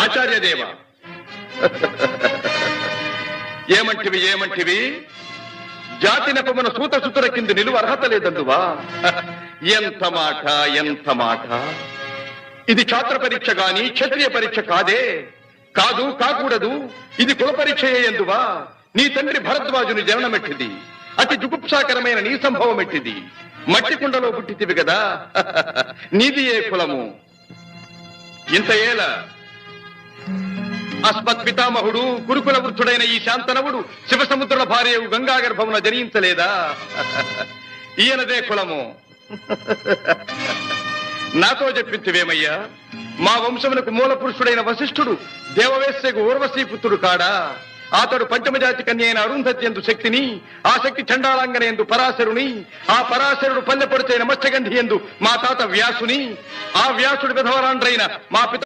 ఆచార్యదేవ ఏమంటివి ఏమంటివి జాతి నెపమున సూత సుతుర కింద నిలువ అర్హత లేదందువా? ఎంత మాట ఎంత మాట! ఇది ఛాత్ర పరీక్ష గాని క్షత్రియ పరీక్ష కాదే. కాదు కాకూడదు, ఇది కుల పరీక్ష ఎందువా? నీ తండ్రి భరద్వాజుని జననమెట్టిది, అతి జుగుప్సాకరమైన నీ సంభవం ఎట్టిది. మట్టి కుండలో పుట్టితివి కదా, నీది ఏ కులము? ఇంత ఏల అస్మత్ పితామహుడు గురుకుల వృద్ధుడైన ఈ శాంతనవుడు శివసముద్రుల భార్య గంగా గర్భమున జనించలేదా? ఈయనదే కులము. నాతో చెప్పించువేమయ్యా, మా వంశమునకు మూల పురుషుడైన వశిష్ఠుడు దేవవేశ్యకు ఊర్వశీపుత్రుడు కాడా? అతడు పంచమజాతి కన్య అయిన అరుంధతి ఎందు శక్తిని, ఆ శక్తి చండాళంగన ఎందు పరాశరుని, ఆ పరాశరుడు పల్లెపొడిచైన మత్స్యగంధి ఎందు మా తాత వ్యాసుని, ఆ వ్యాసుడు విధవరాండ్రైన మా పిత